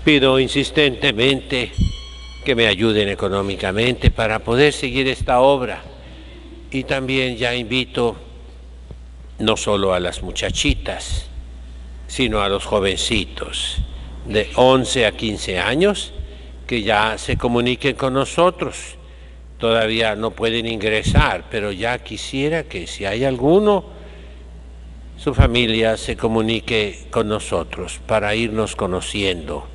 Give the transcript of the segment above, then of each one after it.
pido insistentemente que me ayuden económicamente para poder seguir esta obra. Y también ya invito no solo a las muchachitas, sino a los jovencitos de 11 a 15 años que ya se comuniquen con nosotros. Todavía no pueden ingresar, pero ya quisiera que si hay alguno, su familia se comunique con nosotros para irnos conociendo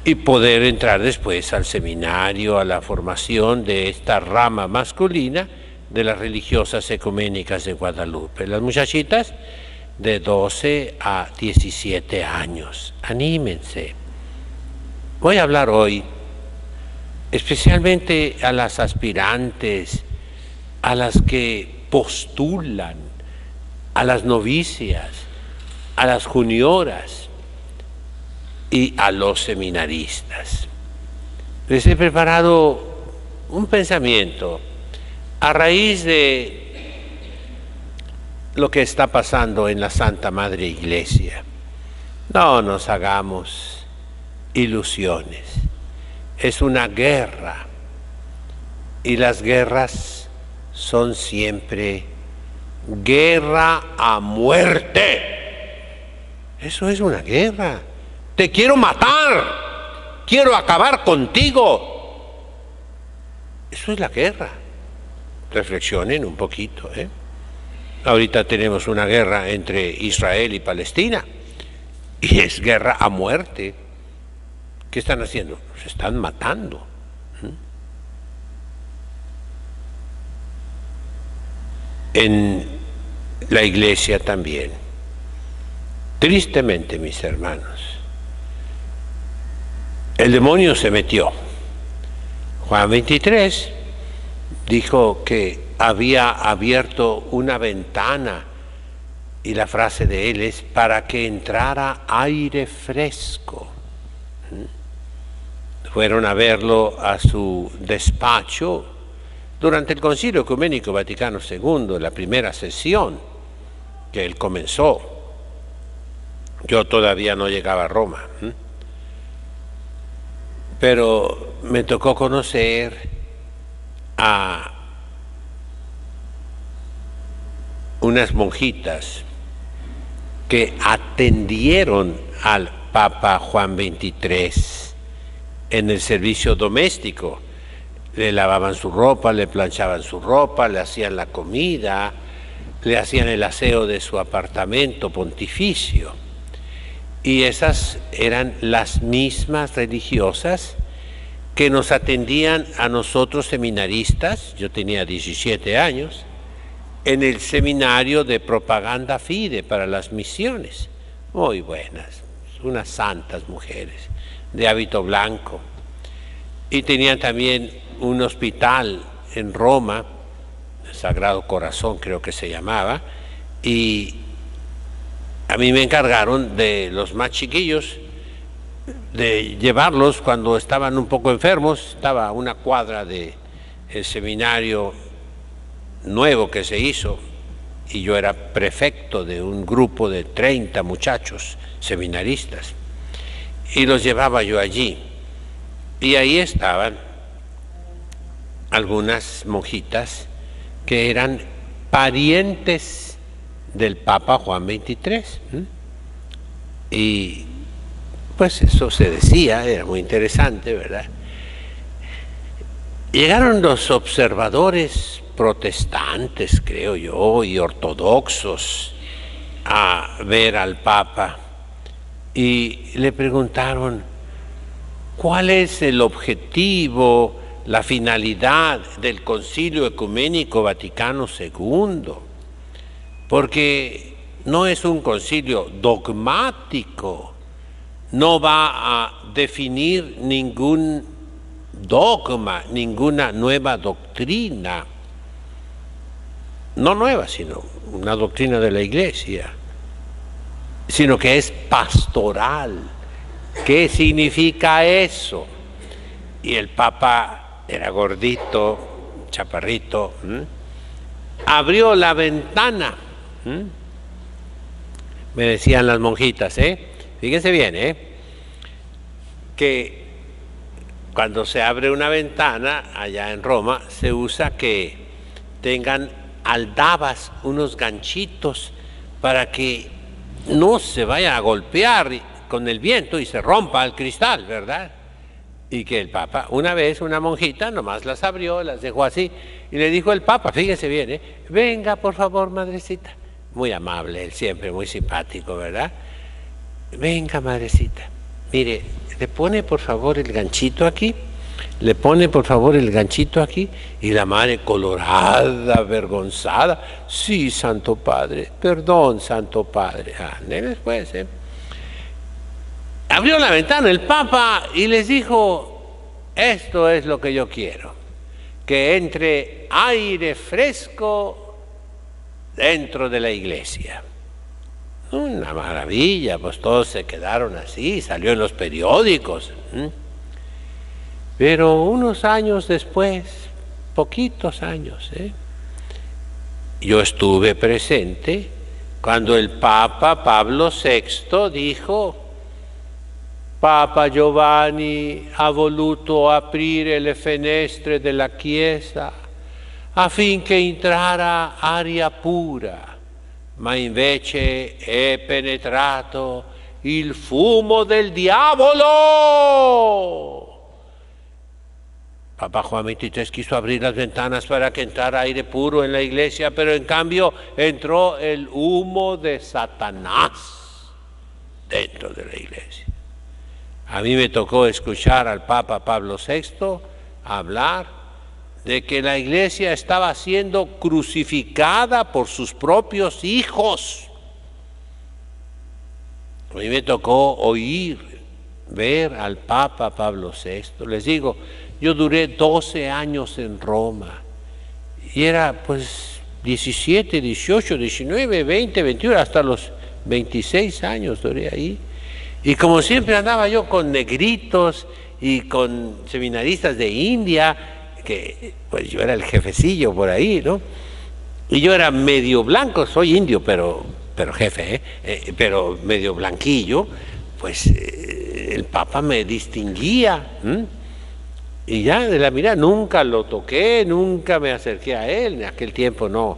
y poder entrar después al seminario, a la formación de esta rama masculina de las religiosas ecuménicas de Guadalupe. Las muchachitas de 12 a 17 años. Anímense. Voy a hablar hoy especialmente a las aspirantes, a las que postulan, a las novicias, a las junioras y a los seminaristas. Les he preparado un pensamiento a raíz de lo que está pasando en la Santa Madre Iglesia. No nos hagamos ilusiones. Es una guerra y las guerras son siempre guerra a muerte. Eso es una guerra. Te quiero matar, quiero acabar contigo. Eso es la guerra. Reflexionen un poquito, ¿eh? Ahorita tenemos una guerra entre Israel y Palestina y es guerra a muerte. ¿Qué están haciendo? Se están matando. En la iglesia también. Tristemente, mis hermanos, el demonio se metió. Juan 23 dijo que había abierto una ventana y la frase de él es para que entrara aire fresco. Fueron a verlo a su despacho durante el Concilio Ecuménico Vaticano II, la primera sesión que él comenzó. Yo todavía no llegaba a Roma, pero me tocó conocer a unas monjitas que atendieron al Papa Juan XXIII en el servicio doméstico. Le lavaban su ropa, le planchaban su ropa, le hacían la comida, le hacían el aseo de su apartamento pontificio. Y esas eran las mismas religiosas que nos atendían a nosotros seminaristas, yo tenía 17 años, en el seminario de propaganda fide para las misiones. Muy buenas, unas santas mujeres de hábito blanco. Y tenían también un hospital en Roma, Sagrado Corazón creo que se llamaba, y a mí me encargaron de los más chiquillos, de llevarlos cuando estaban un poco enfermos. Estaba a una cuadra del seminario nuevo que se hizo, y yo era prefecto de un grupo de 30 muchachos seminaristas, y los llevaba yo allí. Y ahí estaban algunas monjitas que eran parientes del Papa Juan XXIII. Y pues eso se decía, era muy interesante, ¿verdad? Llegaron los observadores protestantes, creo yo, y ortodoxos a ver al Papa y le preguntaron: ¿cuál es el objetivo, la finalidad del Concilio Ecuménico Vaticano II? Porque no es un concilio dogmático, no va a definir ningún dogma, ninguna nueva doctrina. No nueva, sino una doctrina de la Iglesia, sino que es pastoral. ¿Qué significa eso? Y el Papa era gordito, chaparrito, abrió la ventana. Me decían las monjitas, fíjense bien, que cuando se abre una ventana allá en Roma, se usa que tengan aldabas, unos ganchitos, para que no se vaya a golpear con el viento y se rompa el cristal, ¿verdad? Y que el Papa, una vez una monjita nomás las abrió, las dejó así, y le dijo el Papa, fíjese bien, venga por favor, madrecita. Muy amable, él siempre muy simpático, ¿verdad? Venga, madrecita, mire, le pone por favor el ganchito aquí, le pone por favor el ganchito aquí, y la madre colorada, avergonzada, sí, Santo Padre, perdón, Santo Padre. Después, abrió la ventana el Papa y les dijo, esto es lo que yo quiero, que entre aire fresco dentro de la iglesia. Una maravilla, pues todos se quedaron así, salió en los periódicos. Pero unos años después, poquitos años, yo estuve presente cuando el Papa Pablo VI dijo: Papa Giovanni ha voluto aprire le finestre della Chiesa affinché entrara aria pura, ma invece è penetrato il fumo del diavolo. Papa Juan XXIII quiso abrir las ventanas para que entrara aire puro en la iglesia, pero en cambio entró el humo de Satanás dentro de la iglesia. A mí me tocó escuchar al Papa Pablo VI hablar de que la iglesia estaba siendo crucificada por sus propios hijos. A mí me tocó ver al Papa Pablo VI. Les digo, yo duré 12 años en Roma y era pues 17, 18, 19, 20, 21, hasta los 26 años duré ahí. Y como siempre andaba yo con negritos y con seminaristas de India, que pues yo era el jefecillo por ahí, ¿no? Y yo era medio blanco, soy indio, pero jefe, pero medio blanquillo, pues el Papa me distinguía. Y ya de la mirada nunca lo toqué, nunca me acerqué a él, en aquel tiempo no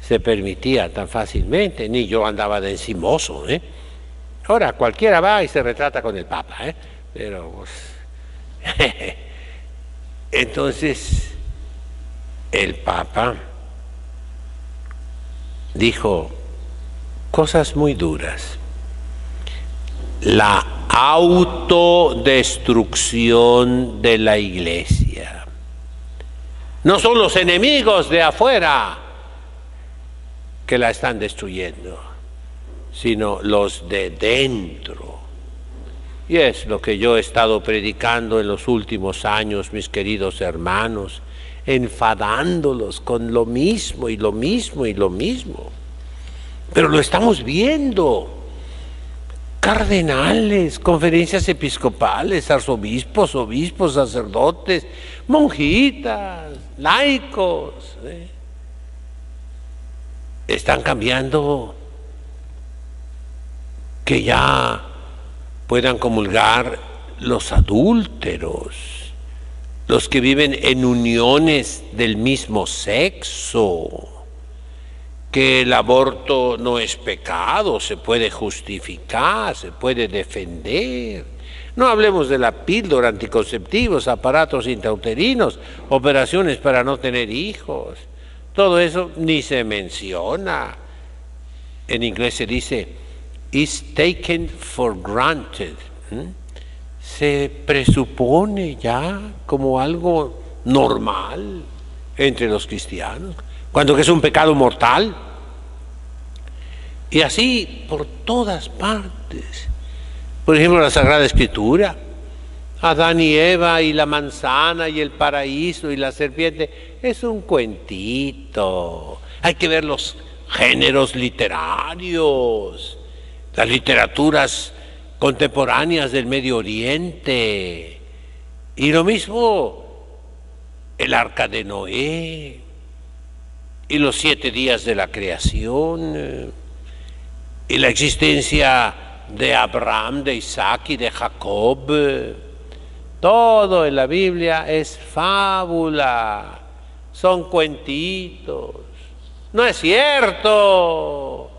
se permitía tan fácilmente, ni yo andaba de encimoso, Ahora cualquiera va y se retrata con el Papa, pero pues, entonces el Papa dijo cosas muy duras. La autodestrucción de la iglesia. No son los enemigos de afuera que la están destruyendo, sino los de dentro. Y es lo que yo he estado predicando en los últimos años, mis queridos hermanos, enfadándolos con lo mismo y lo mismo y lo mismo. Pero lo estamos viendo. Cardenales, conferencias episcopales, arzobispos, obispos, sacerdotes, monjitas, laicos, están cambiando que ya puedan comulgar los adúlteros, los que viven en uniones del mismo sexo, que el aborto no es pecado, se puede justificar, se puede defender. No hablemos de la píldora, anticonceptivos, aparatos intrauterinos, operaciones para no tener hijos. Todo eso ni se menciona. En inglés se dice is taken for granted. Se presupone ya como algo normal entre los cristianos, cuando que es un pecado mortal. Y así por todas partes. Por ejemplo, la Sagrada Escritura, Adán y Eva y la manzana y el paraíso y la serpiente, es un cuentito. Hay que ver los géneros literarios, las literaturas contemporáneas del Medio Oriente, y lo mismo el Arca de Noé y los 7 días de la creación y la existencia de Abraham, de Isaac y de Jacob. Todo en la Biblia es fábula, son cuentitos. No es cierto.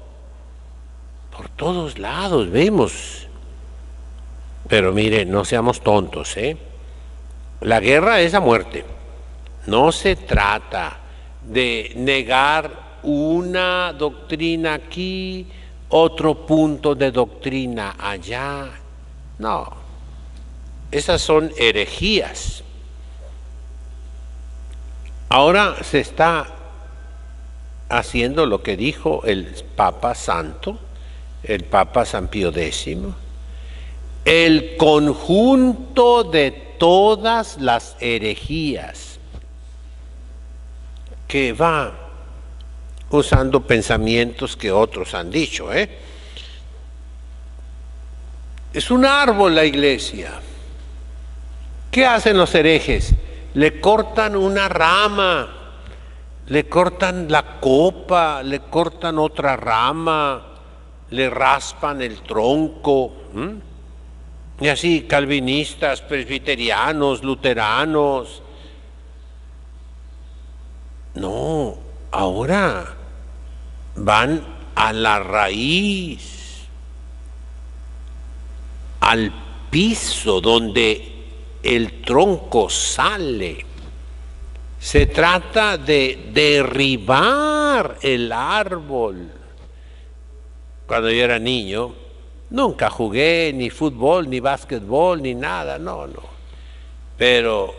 Por todos lados vemos. Pero mire, no seamos tontos, ¿eh? La guerra es a muerte. No se trata de negar una doctrina aquí, otro punto de doctrina allá. No, esas son herejías. Ahora se está haciendo lo que dijo el Papa Santo, el Papa San Pío X, el conjunto de todas las herejías, que va usando pensamientos que otros han dicho, Es un árbol la iglesia. ¿Qué hacen los herejes? Le cortan una rama, le cortan la copa, le cortan otra rama, le raspan el tronco. Y así calvinistas, presbiterianos, luteranos. No, ahora van a la raíz, al piso donde el tronco sale. Se trata de derribar el árbol. Cuando yo era niño, nunca jugué ni fútbol, ni básquetbol, ni nada, no. Pero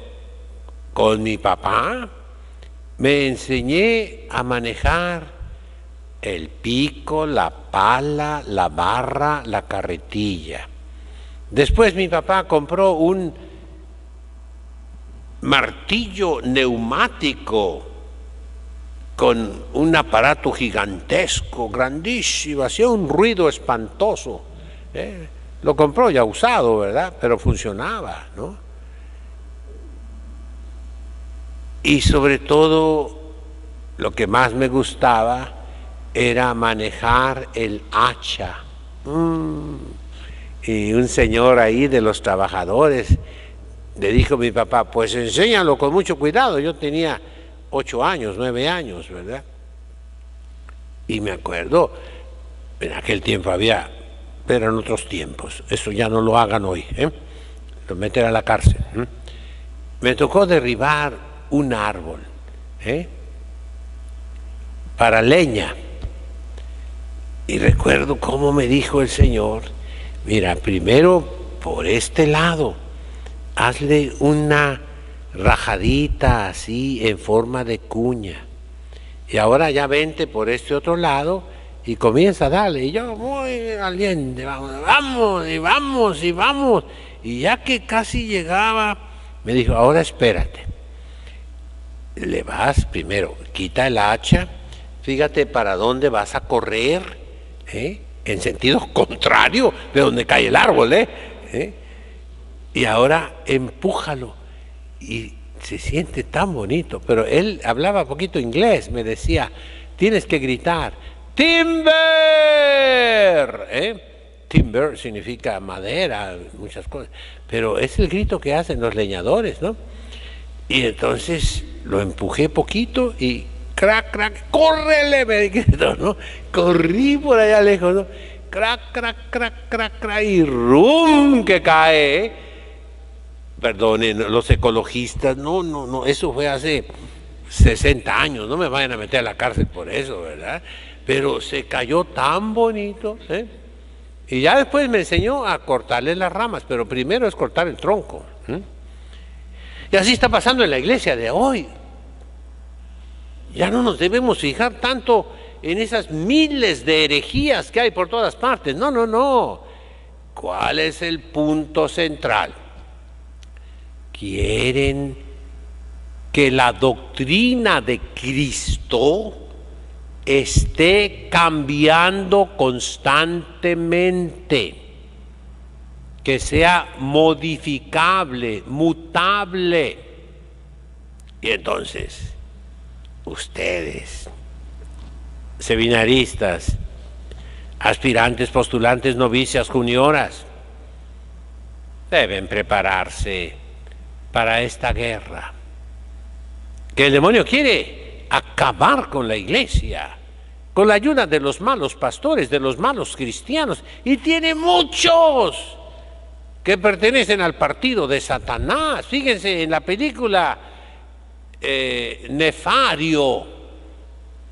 con mi papá me enseñé a manejar el pico, la pala, la barra, la carretilla. Después mi papá compró un martillo neumático con un aparato gigantesco, grandísimo, hacía un ruido espantoso. Lo compró ya usado, ¿verdad? Pero funcionaba, ¿no? Y sobre todo, lo que más me gustaba era manejar el hacha. Y un señor ahí de los trabajadores le dijo a mi papá, pues enséñalo con mucho cuidado. Yo tenía 8 años, 9 años, ¿verdad? Y me acuerdo, en aquel tiempo había, pero en otros tiempos, eso ya no lo hagan hoy, lo meten a la cárcel. Me tocó derribar un árbol, para leña. Y recuerdo cómo me dijo el Señor, mira, primero por este lado, hazle una rajadita así en forma de cuña. Y ahora ya vente por este otro lado y comienza a darle. Y yo muy valiente, vamos, y vamos, y vamos. Y ya que casi llegaba, me dijo, ahora espérate. Le vas primero, quita el hacha, fíjate para dónde vas a correr, en sentido contrario de donde cae el árbol, y ahora empújalo. Y se siente tan bonito, pero él hablaba poquito inglés, me decía, tienes que gritar, ¡timber! Timber significa madera, muchas cosas, pero es el grito que hacen los leñadores, ¿no? Y entonces lo empujé poquito y crac, crac, córrele, me gritó, ¿no? Corrí por allá lejos, ¿no? Crac, crac, crac, crac, crac, y rum, que cae. Perdonen, los ecologistas, no, eso fue hace 60 años, no me vayan a meter a la cárcel por eso, ¿verdad? Pero se cayó tan bonito, Y ya después me enseñó a cortarle las ramas, pero primero es cortar el tronco. Y así está pasando en la iglesia de hoy. Ya no nos debemos fijar tanto en esas miles de herejías que hay por todas partes. No. ¿Cuál es el punto central? Quieren que la doctrina de Cristo esté cambiando constantemente, que sea modificable, mutable. Y entonces, ustedes, seminaristas, aspirantes, postulantes, novicias, junioras, deben prepararse para esta guerra. Que el demonio quiere acabar con la iglesia, con la ayuda de los malos pastores, de los malos cristianos, y tiene muchos que pertenecen al partido de Satanás. Fíjense en la película Nefario,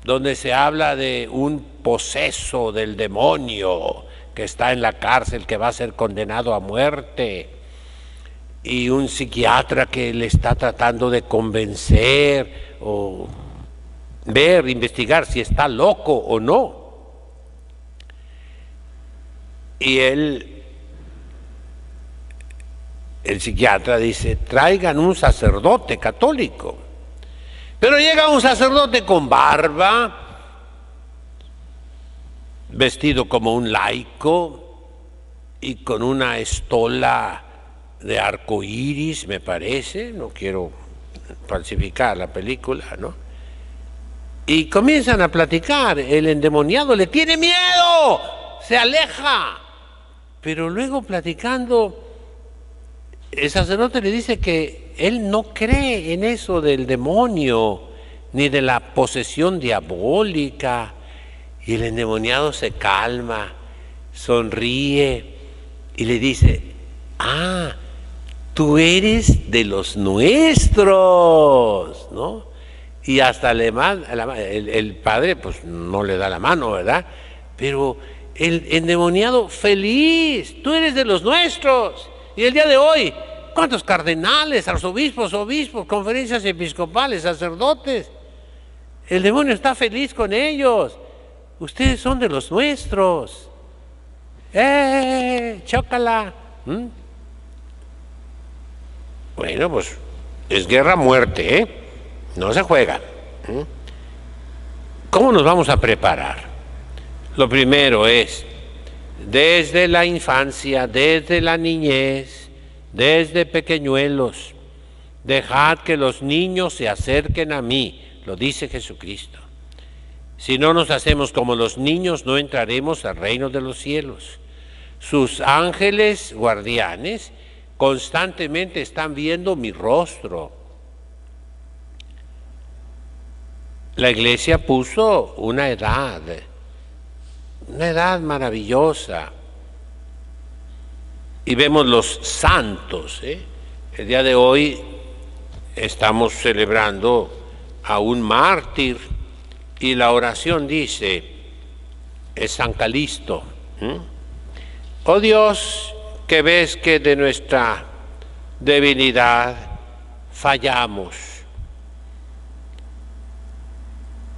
donde se habla de un poseso del demonio que está en la cárcel, que va a ser condenado a muerte, y un psiquiatra que le está tratando de convencer o ver, investigar si está loco o no. Y el psiquiatra dice: traigan un sacerdote católico. Pero llega un sacerdote con barba, vestido como un laico y con una estola de arco iris, me parece, no quiero falsificar la película, ¿no? Y comienzan a platicar, el endemoniado le tiene miedo, se aleja, pero luego platicando, el sacerdote le dice que él no cree en eso del demonio, ni de la posesión diabólica, y el endemoniado se calma, sonríe y le dice: ah, tú eres de los nuestros, ¿no? Y hasta el padre pues no le da la mano, ¿verdad? Pero el endemoniado feliz: tú eres de los nuestros. Y el día de hoy, ¿cuántos cardenales, arzobispos, obispos, conferencias episcopales, sacerdotes? El demonio está feliz con ellos. Ustedes son de los nuestros. Chócala. Bueno, pues es guerra-muerte, ¿eh? No se juega. ¿Cómo nos vamos a preparar? Lo primero es, desde la infancia, desde la niñez, desde pequeñuelos, dejad que los niños se acerquen a mí, lo dice Jesucristo. Si no nos hacemos como los niños, no entraremos al reino de los cielos. Sus ángeles guardianes constantemente están viendo mi rostro. La iglesia puso una edad maravillosa. Y vemos los santos, ¿eh? El día de hoy estamos celebrando a un mártir y la oración dice, es San Calisto. Oh Dios, que ves que de nuestra debilidad fallamos.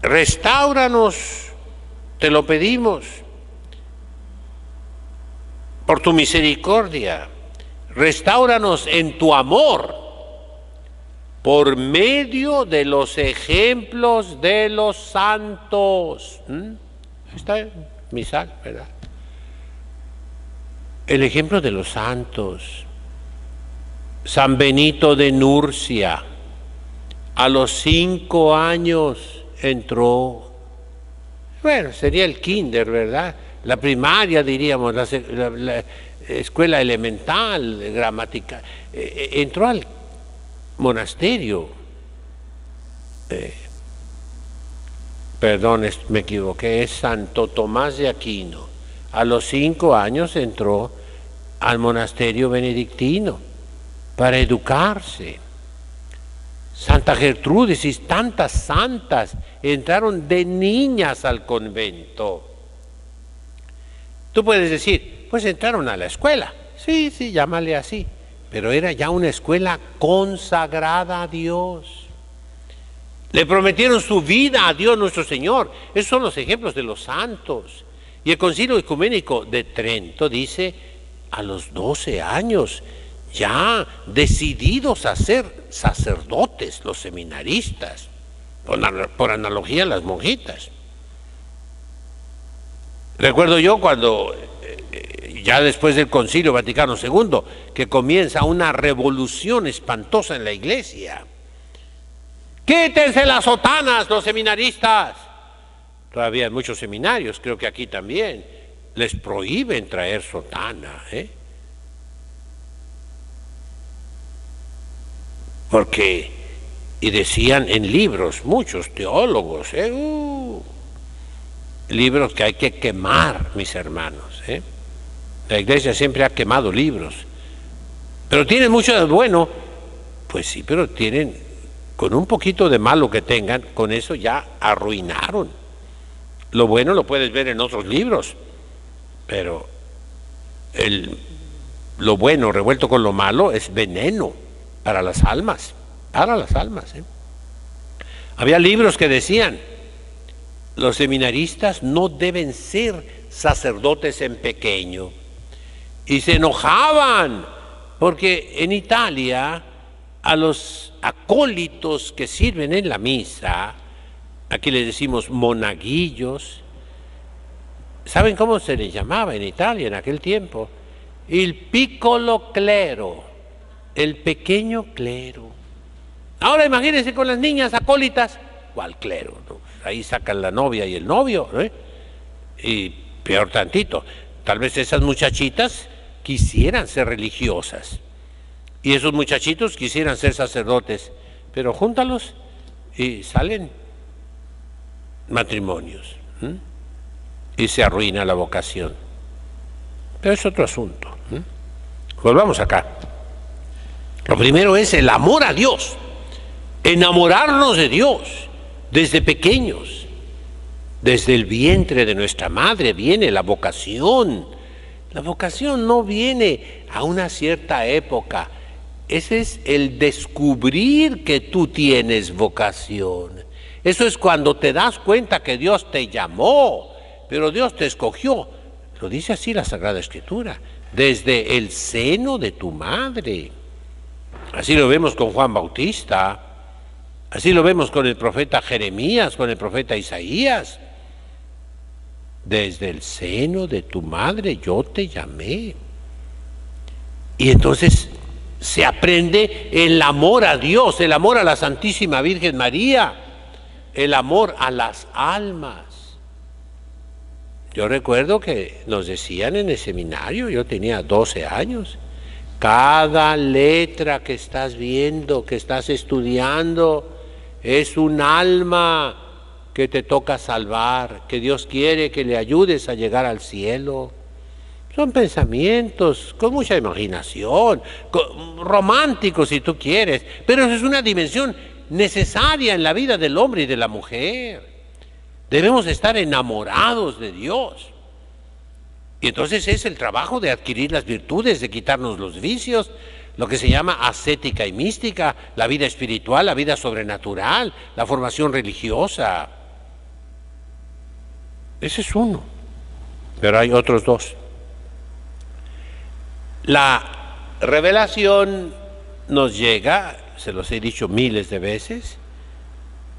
Restáuranos, te lo pedimos, por tu misericordia. Restáuranos en tu amor, por medio de los ejemplos de los santos. Está en misal, ¿verdad? El ejemplo de los santos. San Benito de Nurcia, a los 5 años entró, bueno, sería el kinder, ¿verdad? La primaria, diríamos, la escuela elemental, gramática. Entró al monasterio. Perdón, me equivoqué, es Santo Tomás de Aquino. A los 5 años entró al monasterio benedictino para educarse. Santa Gertrudis y tantas santas entraron de niñas al convento. Tú puedes decir, pues entraron a la escuela. Sí, llámale así. Pero era ya una escuela consagrada a Dios. Le prometieron su vida a Dios nuestro Señor. Esos son los ejemplos de los santos. Y el Concilio Ecuménico de Trento dice, a los 12 años, ya decididos a ser sacerdotes, los seminaristas, por analogía las monjitas. Recuerdo yo cuando, ya después del Concilio Vaticano II, que comienza una revolución espantosa en la iglesia. ¡Quítense las sotanas, los seminaristas! Todavía en muchos seminarios, creo que aquí también, les prohíben traer sotana, porque, y decían en libros, muchos teólogos, libros que hay que quemar, mis hermanos. La iglesia siempre ha quemado libros, pero tienen mucho de bueno, pues sí, pero tienen, con un poquito de malo que tengan, con eso ya arruinaron. Lo bueno lo puedes ver en otros libros, pero lo bueno revuelto con lo malo es veneno para las almas, Había libros que decían, los seminaristas no deben ser sacerdotes en pequeño, y se enojaban, porque en Italia a los acólitos que sirven en la misa, aquí les decimos monaguillos, ¿saben cómo se les llamaba en Italia en aquel tiempo? El piccolo clero, el pequeño clero. Ahora imagínense con las niñas acólitas, ¿cuál clero? ¿No? Ahí sacan la novia y el novio, ¿no? Y peor tantito, tal vez esas muchachitas quisieran ser religiosas y esos muchachitos quisieran ser sacerdotes, pero júntalos y salen matrimonios, y se arruina la vocación. Pero es otro asunto. Volvamos acá. Lo primero es el amor a Dios, enamorarnos de Dios desde pequeños. Desde el vientre de nuestra madre viene la vocación. La vocación no viene a una cierta época. Ese es el descubrir que tú tienes vocación. Eso es cuando te das cuenta que Dios te llamó, pero Dios te escogió. Lo dice así la Sagrada Escritura, desde el seno de tu madre. Así lo vemos con Juan Bautista, así lo vemos con el profeta Jeremías, con el profeta Isaías. Desde el seno de tu madre yo te llamé. Y entonces se aprende el amor a Dios, el amor a la Santísima Virgen María, el amor a las almas. Yo recuerdo que nos decían en el seminario, yo tenía 12 años, cada letra que estás viendo, que estás estudiando, es un alma que te toca salvar, que Dios quiere que le ayudes a llegar al cielo. Son pensamientos con mucha imaginación, románticos si tú quieres, pero es una dimensión necesaria en la vida del hombre y de la mujer. Debemos estar enamorados de Dios. Y entonces es el trabajo de adquirir las virtudes, de quitarnos los vicios, lo que se llama ascética y mística, la vida espiritual, la vida sobrenatural, la formación religiosa. Ese es uno, pero hay otros dos. La revelación nos llega, se los he dicho miles de veces,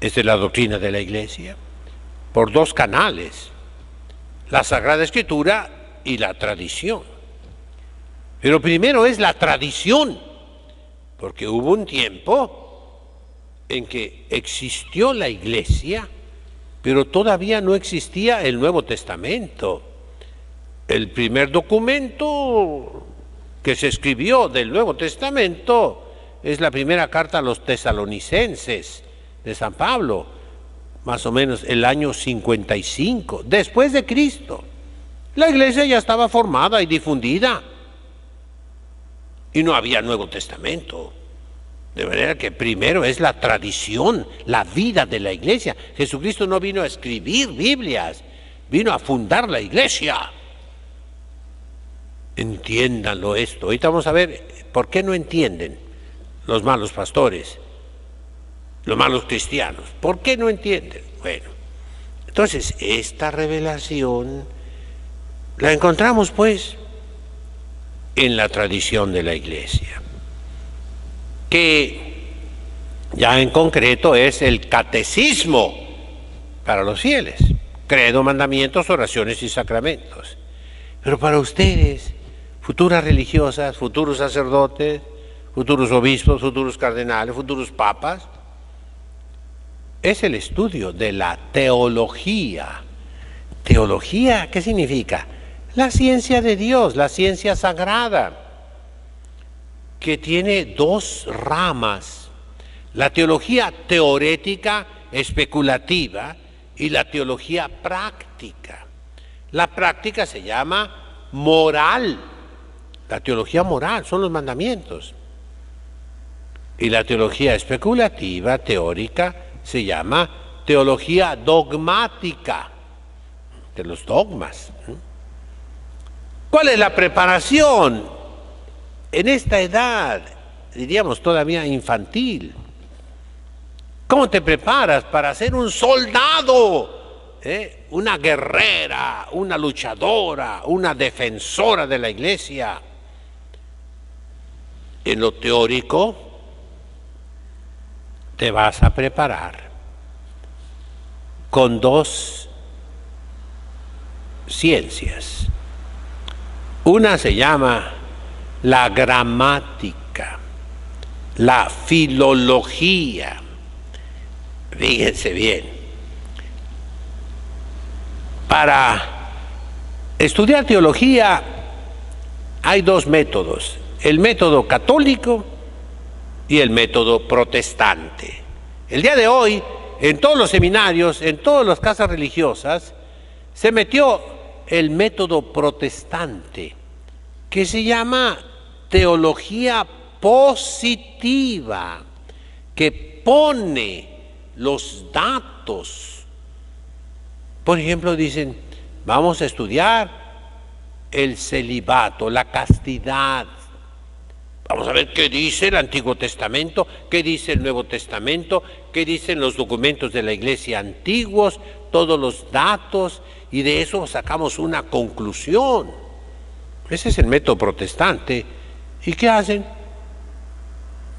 esta es la doctrina de la Iglesia, por dos canales, la Sagrada Escritura y la tradición. Pero primero es la tradición, porque hubo un tiempo en que existió la Iglesia, pero todavía no existía el Nuevo Testamento. El primer documento que se escribió del Nuevo Testamento es la primera carta a los tesalonicenses de San Pablo, más o menos el año 55, después de Cristo. La iglesia ya estaba formada y difundida y no había Nuevo Testamento. De manera que primero es la tradición, la vida de la iglesia. Jesucristo no vino a escribir Biblias, vino a fundar la iglesia. Entiéndanlo esto. Ahorita vamos a ver por qué no entienden los malos pastores, los malos cristianos. ¿Por qué no entienden? Bueno, entonces esta revelación la encontramos pues en la tradición de la iglesia, que ya en concreto es el catecismo para los fieles, credo, mandamientos, oraciones y sacramentos. Pero para ustedes, futuras religiosas, futuros sacerdotes, futuros obispos, futuros cardenales, futuros papas, es el estudio de la teología. ¿Teología qué significa? La ciencia de Dios, la ciencia sagrada, que tiene dos ramas: la teología teorética especulativa y la teología práctica. La práctica se llama moral, la teología moral son los mandamientos, y la teología especulativa, teórica, se llama teología dogmática, de los dogmas. ¿Cuál es la preparación en esta edad, diríamos todavía infantil? ¿Cómo te preparas para ser un soldado, una guerrera, una luchadora, una defensora de la iglesia? En lo teórico te vas a preparar con dos ciencias. Una se llama la gramática, la filología. Fíjense bien, para estudiar teología hay dos métodos: el método católico y el método protestante. El día de hoy, en todos los seminarios, en todas las casas religiosas, se metió el método protestante, que se llama teología positiva, que pone los datos. Por ejemplo, dicen, vamos a estudiar el celibato, la castidad. Vamos a ver qué dice el Antiguo Testamento, qué dice el Nuevo Testamento, qué dicen los documentos de la Iglesia antiguos, todos los datos, y de eso sacamos una conclusión. Ese es el método protestante. ¿Y qué hacen?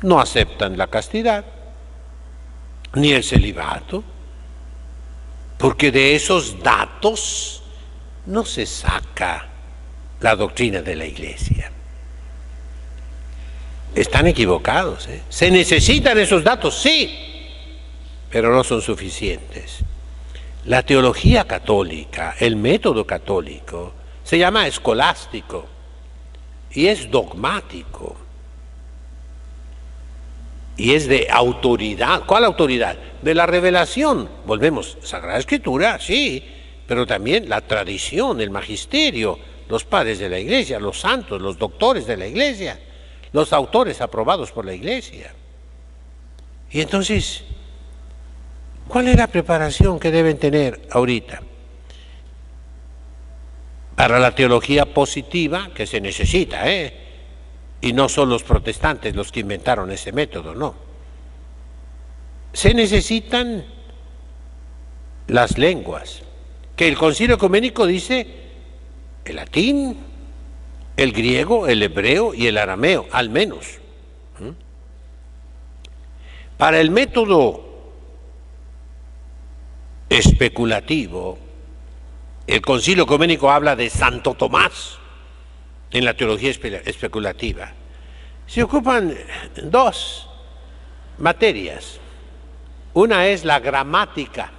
No aceptan la castidad, ni el celibato, porque de esos datos no se saca la doctrina de la Iglesia. Están equivocados, ¿eh? Se necesitan esos datos, sí, pero no son suficientes. La teología católica, el método católico, se llama escolástico y es dogmático y es de autoridad. ¿Cuál autoridad? De la revelación. Volvemos, Sagrada Escritura, sí, pero también la tradición, el magisterio, los padres de la Iglesia, los santos, los doctores de la Iglesia, los autores aprobados por la Iglesia. Y entonces, ¿cuál es la preparación que deben tener ahorita? Para la teología positiva, que se necesita, y no son los protestantes los que inventaron ese método, no. Se necesitan las lenguas, que el Concilio Ecuménico dice el latín, el griego, el hebreo y el arameo, al menos. Para el método especulativo, el Concilio Ecuménico habla de Santo Tomás en la teología especulativa. Se ocupan dos materias. Una es la gramática.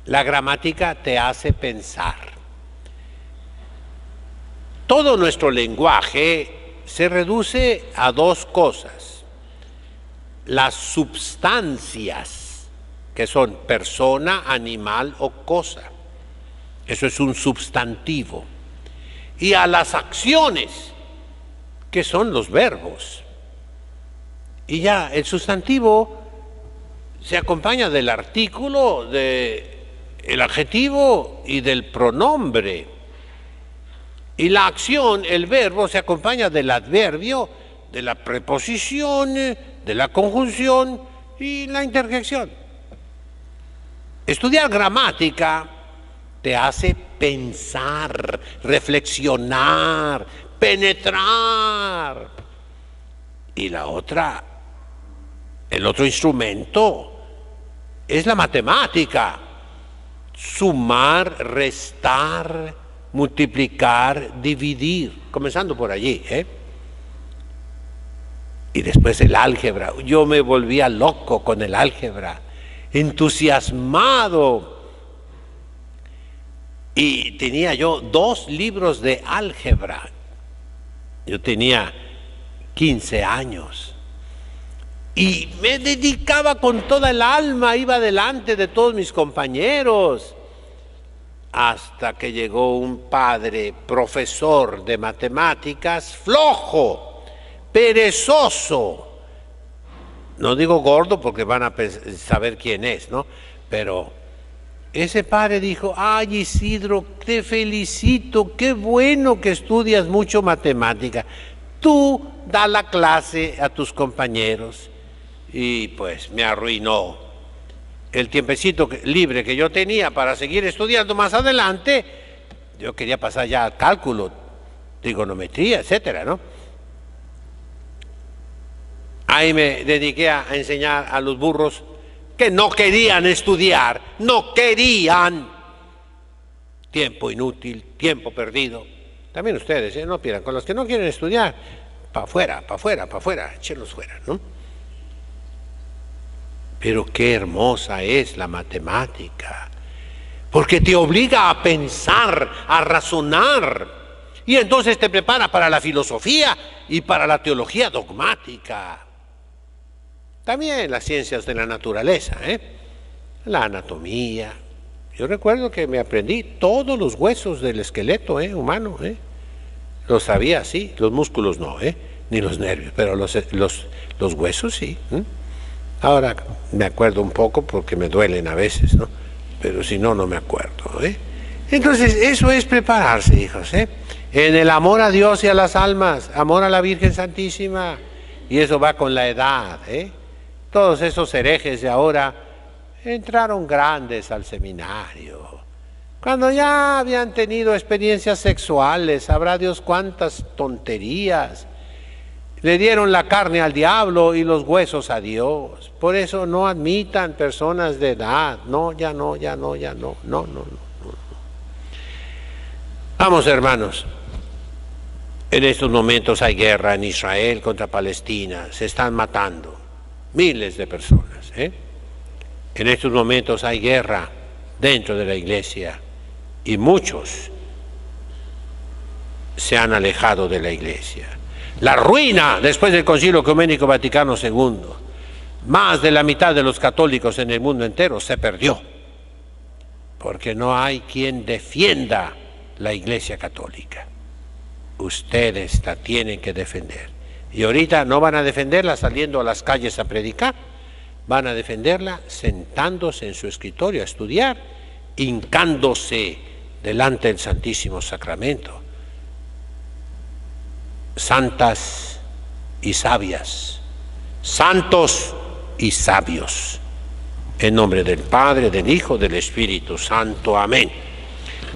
La gramática te hace pensar. Todo nuestro lenguaje se reduce a dos cosas: las substancias, que son persona, animal o cosa. Eso es un substantivo. Y a las acciones, que son los verbos. Y ya el sustantivo se acompaña del artículo, del adjetivo y del pronombre. Y la acción, el verbo, se acompaña del adverbio, de la preposición, de la conjunción y la interjección. Estudiar gramática te hace pensar, reflexionar, penetrar. Y la otra, el otro instrumento es la matemática: sumar, restar, multiplicar, dividir, comenzando por allí, Y después el álgebra. Yo me volvía loco con el álgebra, entusiasmado. Y tenía yo 2 libros de álgebra. Yo tenía 15 años. Y me dedicaba con toda el alma, iba delante de todos mis compañeros. Hasta que llegó un padre, profesor de matemáticas, flojo, perezoso. No digo gordo porque van a saber quién es, ¿no? Pero ese padre dijo: ay, Isidro, te felicito, qué bueno que estudias mucho matemática. Tú da la clase a tus compañeros. Y pues me arruinó el tiempecito libre que yo tenía para seguir estudiando más adelante. Yo quería pasar ya al cálculo, trigonometría, etcétera, ¿no? Ahí me dediqué a enseñar a los burros que no querían estudiar, no querían. Tiempo inútil, tiempo perdido. También ustedes, no pierdan, con los que no quieren estudiar, para afuera, para afuera, para afuera, échenlos fuera, ¿no? Pero qué hermosa es la matemática, porque te obliga a pensar, a razonar, y entonces te prepara para la filosofía y para la teología dogmática. También las ciencias de la naturaleza, la anatomía. Yo recuerdo que me aprendí todos los huesos del esqueleto humano, Los sabía así, los músculos no, ni los nervios, pero los huesos sí. Ahora me acuerdo un poco porque me duelen a veces, ¿no? Pero si no, no me acuerdo, Entonces, eso es prepararse, hijos, En el amor a Dios y a las almas, amor a la Virgen Santísima, y eso va con la edad, Todos esos herejes de ahora entraron grandes al seminario. Cuando ya habían tenido experiencias sexuales, sabrá Dios cuántas tonterías. Le dieron la carne al diablo y los huesos a Dios. Por eso no admitan personas de edad. No, ya no, ya no, ya no. No. Vamos, hermanos. En estos momentos hay guerra en Israel contra Palestina. Se están matando miles de personas. En estos momentos hay guerra dentro de la iglesia y muchos se han alejado de la iglesia. La ruina después del Concilio Ecuménico Vaticano II. Más de la mitad de los católicos en el mundo entero se perdió, porque no hay quien defienda la Iglesia Católica. Ustedes la tienen que defender. Y ahorita no van a defenderla saliendo a las calles a predicar, van a defenderla sentándose en su escritorio a estudiar, hincándose delante del Santísimo Sacramento. Santas y sabias, santos y sabios, en nombre del Padre, del Hijo, del Espíritu Santo. Amén.